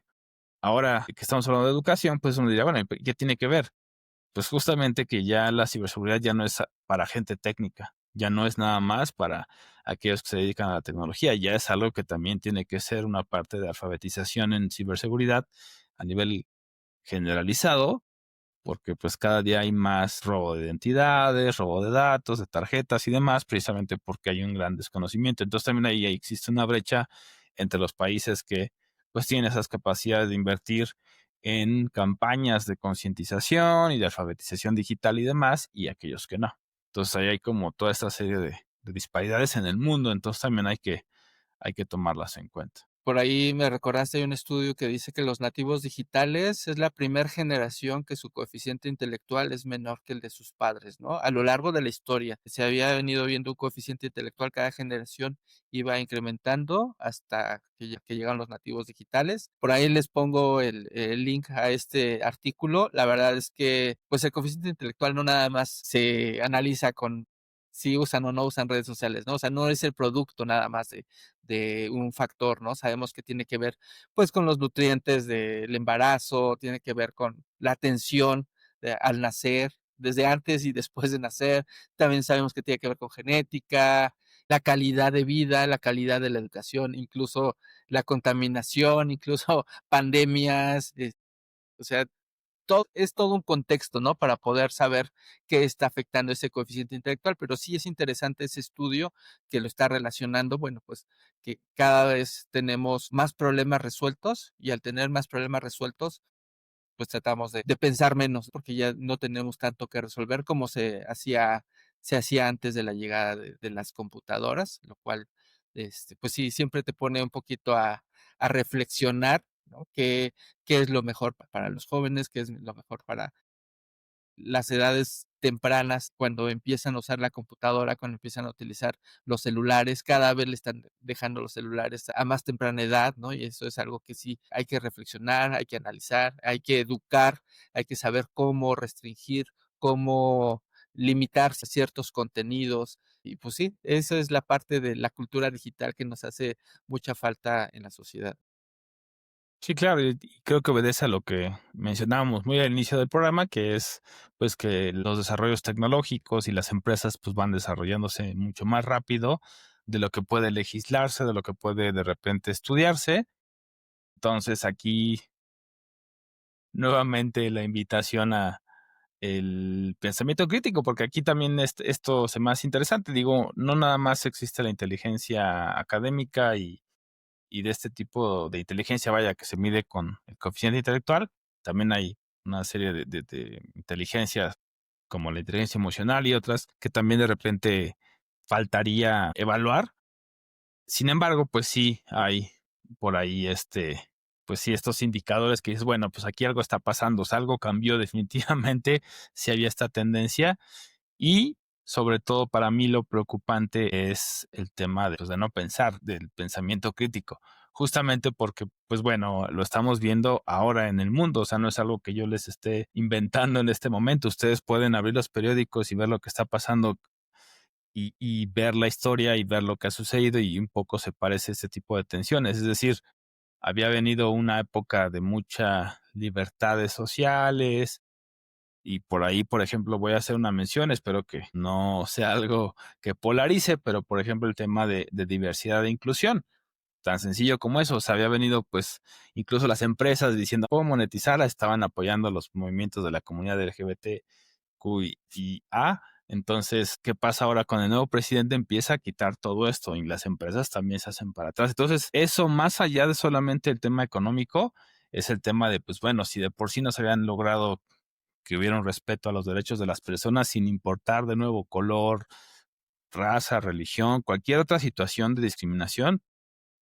ahora que estamos hablando de educación, pues uno dirá, bueno, ¿qué tiene que ver? Pues justamente que ya la ciberseguridad ya no es para gente técnica, ya no es nada más para aquellos que se dedican a la tecnología, ya es algo que también tiene que ser una parte de alfabetización en ciberseguridad a nivel generalizado, porque pues cada día hay más robo de identidades, robo de datos, de tarjetas y demás, precisamente porque hay un gran desconocimiento. Entonces también ahí existe una brecha entre los países que pues tienen esas capacidades de invertir en campañas de concientización y de alfabetización digital y demás, y aquellos que no. Entonces ahí hay como toda esta serie de disparidades en el mundo, entonces también hay que tomarlas en cuenta. Por ahí me recordaste, hay un estudio que dice que los nativos digitales es la primera generación que su coeficiente intelectual es menor que el de sus padres, ¿no? A lo largo de la historia se había venido viendo un coeficiente intelectual, cada generación iba incrementando hasta que llegan los nativos digitales. Por ahí les pongo el link a este artículo. La verdad es que pues el coeficiente intelectual no nada más se analiza con si usan o no usan redes sociales, ¿no? O sea, no es el producto nada más de un factor, ¿no? Sabemos que tiene que ver, pues, con los nutrientes del embarazo, tiene que ver con la atención al nacer, desde antes y después de nacer. También sabemos que tiene que ver con genética, la calidad de vida, la calidad de la educación, incluso la contaminación, incluso pandemias, o sea, es todo un contexto, ¿no? Para poder saber qué está afectando ese coeficiente intelectual, pero sí es interesante ese estudio que lo está relacionando, bueno, pues que cada vez tenemos más problemas resueltos y al tener más problemas resueltos, pues tratamos de pensar menos, porque ya no tenemos tanto que resolver como se hacía antes de la llegada de las computadoras, lo cual, pues sí, siempre te pone un poquito a reflexionar, ¿no? ¿Qué es lo mejor para los jóvenes? ¿Qué es lo mejor para las edades tempranas, cuando empiezan a usar la computadora, cuando empiezan a utilizar los celulares, cada vez le están dejando los celulares a más temprana edad, ¿no? Y eso es algo que sí hay que reflexionar, hay que analizar, hay que educar, hay que saber cómo restringir, cómo limitar ciertos contenidos. Y pues sí, esa es la parte de la cultura digital que nos hace mucha falta en la sociedad. Sí, claro, y creo que obedece a lo que mencionábamos muy al inicio del programa, que es pues que los desarrollos tecnológicos y las empresas pues van desarrollándose mucho más rápido de lo que puede legislarse, de lo que puede de repente estudiarse. Entonces aquí nuevamente la invitación a el pensamiento crítico, porque aquí también esto se me hace interesante. Digo, no nada más existe la inteligencia académica y de este tipo de inteligencia, vaya, que se mide con el coeficiente intelectual, también hay una serie de inteligencias como la inteligencia emocional y otras que también de repente faltaría evaluar. Sin embargo, pues sí hay por ahí pues sí, estos indicadores que dices, bueno, pues aquí algo está pasando, o sea, algo cambió definitivamente, si había esta tendencia y sobre todo para mí lo preocupante es el tema pues, de no pensar, del pensamiento crítico. justamente porque, pues bueno, lo estamos viendo ahora en el mundo, o sea, no es algo que yo les esté inventando en este momento. Ustedes pueden abrir los periódicos y ver lo que está pasando y ver la historia y ver lo que ha sucedido y un poco se parece a ese tipo de tensiones. Es decir, había venido una época de muchas libertades sociales y por ahí, por ejemplo, voy a hacer una mención, espero que no sea algo que polarice, pero por ejemplo el tema de diversidad e inclusión, tan sencillo como eso, o sea, había venido pues incluso las empresas diciendo cómo monetizarla, estaban apoyando los movimientos de la comunidad LGBTQIA. Entonces, ¿qué pasa ahora con el nuevo presidente? Empieza a quitar todo esto y las empresas también se hacen para atrás. Entonces, eso más allá de solamente el tema económico, es el tema de, pues bueno, si de por sí no se habían logrado que hubiera un respeto a los derechos de las personas sin importar de nuevo color, raza, religión, cualquier otra situación de discriminación,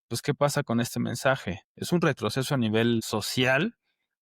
pues ¿qué pasa con este mensaje? Es un retroceso a nivel social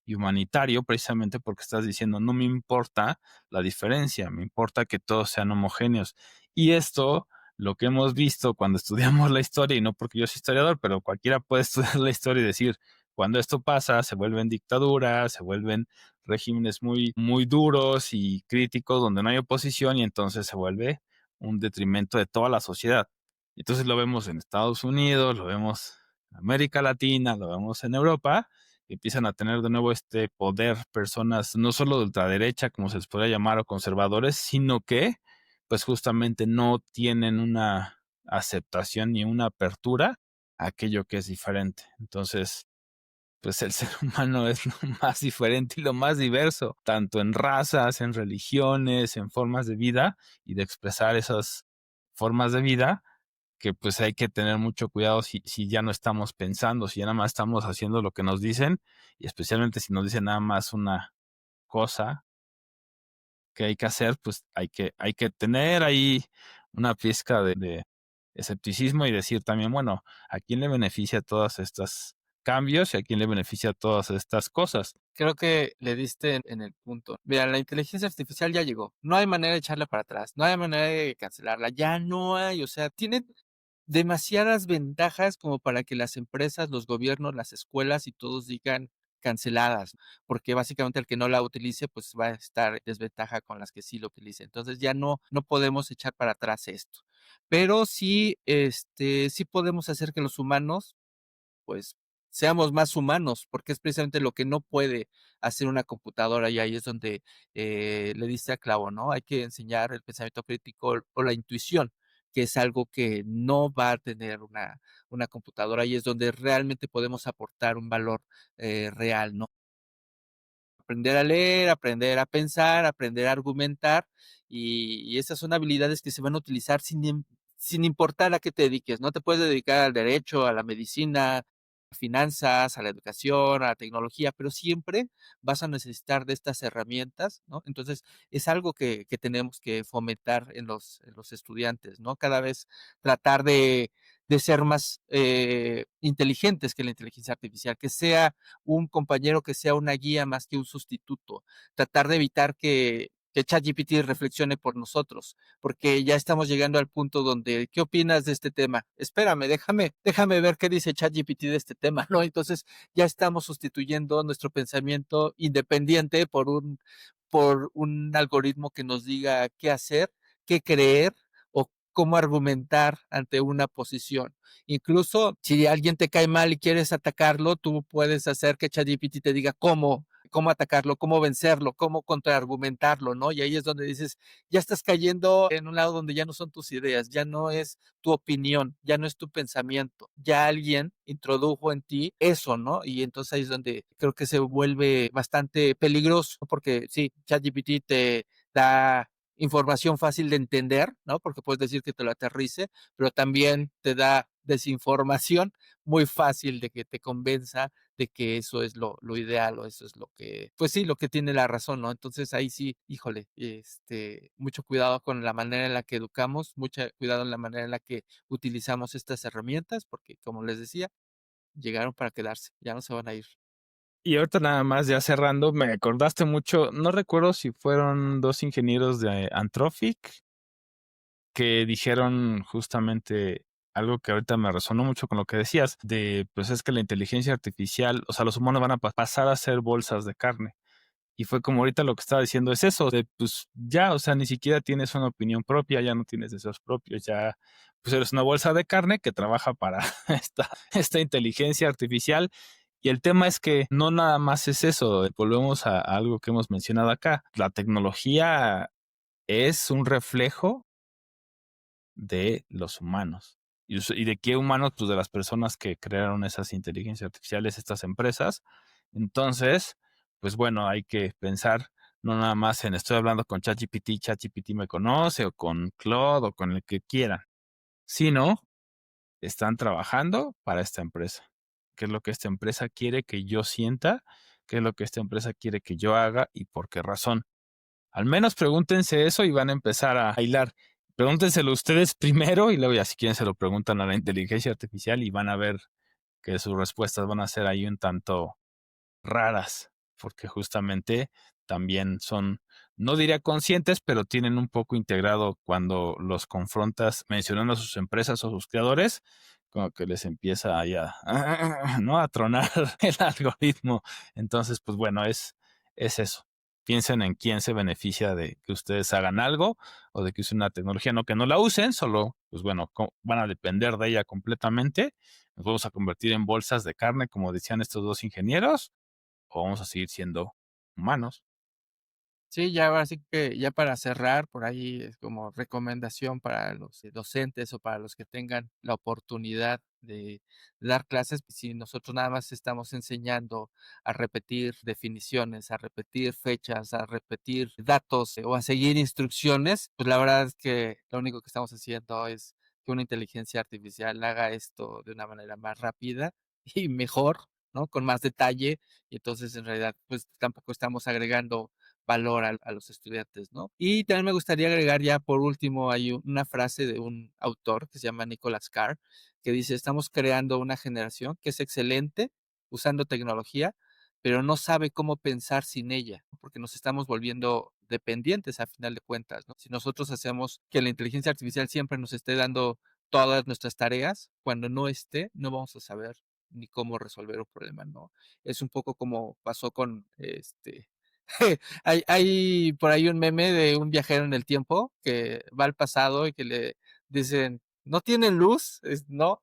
y humanitario precisamente porque estás diciendo no me importa la diferencia, me importa que todos sean homogéneos. Y esto, lo que hemos visto cuando estudiamos la historia, y no porque yo soy historiador, pero cualquiera puede estudiar la historia y decir, cuando esto pasa, se vuelven dictaduras, se vuelven regímenes muy, muy duros y críticos donde no hay oposición y entonces se vuelve un detrimento de toda la sociedad. Entonces lo vemos en Estados Unidos, lo vemos en América Latina, lo vemos en Europa, y empiezan a tener de nuevo este poder personas no solo de ultraderecha, como se les podría llamar, o conservadores, sino que pues justamente no tienen una aceptación ni una apertura a aquello que es diferente. Entonces, pues el ser humano es lo más diferente y lo más diverso, tanto en razas, en religiones, en formas de vida y de expresar esas formas de vida que pues hay que tener mucho cuidado si ya no estamos pensando, si ya nada más estamos haciendo lo que nos dicen, y especialmente si nos dicen nada más una cosa que hay que hacer, pues hay que tener ahí una pizca de escepticismo y decir también, bueno, ¿a quién le beneficia todas estas cambios y a quién le beneficia todas estas cosas? Creo que le diste en el punto. Mira, la inteligencia artificial ya llegó. No hay manera de echarla para atrás. No hay manera de cancelarla. Ya no hay. O sea, tiene demasiadas ventajas como para que las empresas, los gobiernos, las escuelas y todos digan canceladas, porque básicamente el que no la utilice, pues va a estar en desventaja con las que sí lo utilicen. Entonces ya no podemos echar para atrás esto. Pero sí, sí podemos hacer que los humanos pues seamos más humanos, porque es precisamente lo que no puede hacer una computadora y ahí es donde le diste a clavo, ¿no? Hay que enseñar el pensamiento crítico o la intuición, que es algo que no va a tener una computadora y es donde realmente podemos aportar un valor real, ¿no? Aprender a leer, aprender a pensar, aprender a argumentar, y esas son habilidades que se van a utilizar sin importar a qué te dediques, ¿no? Te puedes dedicar al derecho, a la medicina, a finanzas, a la educación, a la tecnología, pero siempre vas a necesitar de estas herramientas, ¿no? Entonces, es algo que tenemos que fomentar en los estudiantes, ¿no? Cada vez tratar de ser más inteligentes que la inteligencia artificial, que sea un compañero, que sea una guía más que un sustituto. Tratar de evitar que ChatGPT reflexione por nosotros, porque ya estamos llegando al punto donde, ¿qué opinas de este tema? Espérame, déjame ver qué dice ChatGPT de este tema, ¿no? Entonces ya estamos sustituyendo nuestro pensamiento independiente por un algoritmo que nos diga qué hacer, qué creer o cómo argumentar ante una posición. Incluso si alguien te cae mal y quieres atacarlo, tú puedes hacer que ChatGPT te diga cómo atacarlo, cómo vencerlo, cómo contraargumentarlo, ¿no? Y ahí es donde dices, ya estás cayendo en un lado donde ya no son tus ideas, ya no es tu opinión, ya no es tu pensamiento, ya alguien introdujo en ti eso, ¿no? Y entonces ahí es donde creo que se vuelve bastante peligroso, porque sí, ChatGPT te da información fácil de entender, ¿no? Porque puedes decir que te lo aterrice, pero también te da desinformación muy fácil de que te convenza de que eso es lo ideal o eso es lo que, pues sí, lo que tiene la razón, ¿no? Entonces ahí sí, híjole, mucho cuidado con la manera en la que educamos, mucho cuidado en la manera en la que utilizamos estas herramientas, porque como les decía, llegaron para quedarse, ya no se van a ir. Y ahorita nada más ya cerrando, me acordaste mucho, no recuerdo si fueron dos ingenieros de Anthropic que dijeron justamente algo que ahorita me resonó mucho con lo que decías, pues es que la inteligencia artificial, o sea, los humanos van a pasar a ser bolsas de carne. Y fue como ahorita lo que estaba diciendo es eso, de pues ya, o sea, ni siquiera tienes una opinión propia, ya no tienes deseos propios, ya pues eres una bolsa de carne que trabaja para esta inteligencia artificial. Y el tema es que no nada más es eso, volvemos a algo que hemos mencionado acá. La tecnología es un reflejo de los humanos. ¿Y de qué humanos? Pues de las personas que crearon esas inteligencias artificiales, estas empresas. Entonces, pues bueno, hay que pensar no nada más en estoy hablando con ChatGPT me conoce, o con Claude, o con el que quieran, sino están trabajando para esta empresa. ¿Qué es lo que esta empresa quiere que yo sienta? ¿Qué es lo que esta empresa quiere que yo haga? ¿Y por qué razón? Al menos pregúntense eso y van a empezar a hilar. Pregúntenselo ustedes primero y luego ya si quieren se lo preguntan a la inteligencia artificial y van a ver que sus respuestas van a ser ahí un tanto raras, porque justamente también son, no diría conscientes, pero tienen un poco integrado cuando los confrontas mencionando a sus empresas o sus creadores, como que les empieza ahí ¿no? A tronar el algoritmo. Entonces, pues bueno, es eso. Piensen en quién se beneficia de que ustedes hagan algo o de que usen una tecnología, no que no la usen, solo, pues bueno, van a depender de ella completamente. Nos vamos a convertir en bolsas de carne, como decían estos dos ingenieros, o vamos a seguir siendo humanos. Sí, ya ahora sí que ya para cerrar, por ahí es como recomendación para los docentes o para los que tengan la oportunidad de dar clases, si nosotros nada más estamos enseñando a repetir definiciones, a repetir fechas, a repetir datos o a seguir instrucciones, pues la verdad es que lo único que estamos haciendo es que una inteligencia artificial haga esto de una manera más rápida y mejor, ¿no? Con más detalle, y entonces en realidad pues tampoco estamos agregando valor a los estudiantes, ¿no? Y también me gustaría agregar ya por último, hay una frase de un autor que se llama Nicholas Carr, que dice, estamos creando una generación que es excelente usando tecnología, pero no sabe cómo pensar sin ella, porque nos estamos volviendo dependientes a final de cuentas, ¿no? Si nosotros hacemos que la inteligencia artificial siempre nos esté dando todas nuestras tareas, cuando no esté, no vamos a saber ni cómo resolver un problema, ¿no? Es un poco como pasó con hay por ahí un meme de un viajero en el tiempo que va al pasado y que le dicen, ¿no tienen luz? No,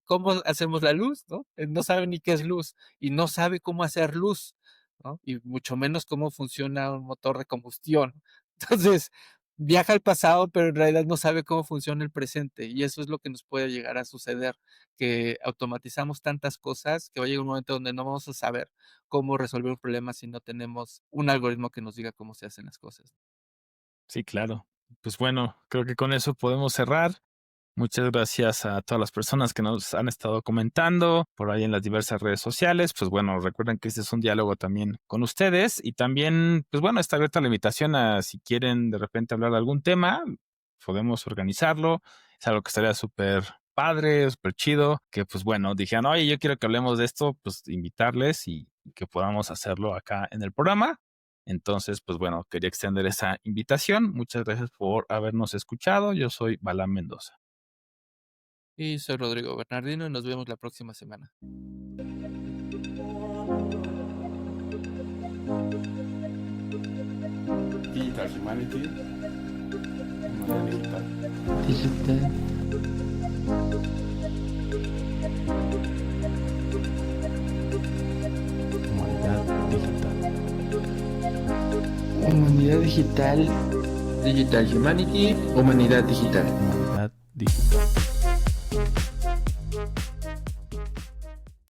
¿cómo hacemos la luz? ¿No? Él no sabe ni qué es luz y no sabe cómo hacer luz, ¿no? Y mucho menos cómo funciona un motor de combustión. Entonces, viaja al pasado, pero en realidad no sabe cómo funciona el presente. Y eso es lo que nos puede llegar a suceder, que automatizamos tantas cosas que va a llegar un momento donde no vamos a saber cómo resolver un problema si no tenemos un algoritmo que nos diga cómo se hacen las cosas. Sí, claro. Pues bueno, creo que con eso podemos cerrar. Muchas gracias a todas las personas que nos han estado comentando por ahí en las diversas redes sociales. Pues bueno, recuerden que este es un diálogo también con ustedes y también, pues bueno, está abierta la invitación a si quieren de repente hablar de algún tema, podemos organizarlo. Es algo que estaría súper padre, súper chido, que pues bueno, dijeron, oye, yo quiero que hablemos de esto, pues invitarles y que podamos hacerlo acá en el programa. Entonces, pues bueno, quería extender esa invitación. Muchas gracias por habernos escuchado. Yo soy Balán Mendoza. Y soy Rodrigo Bernardino y nos vemos la próxima semana. Digital Humanity, humanidad digital. Digital. Humanidad digital. Humanidad digital. Digital Humanity. Humanidad digital. Humanidad digital.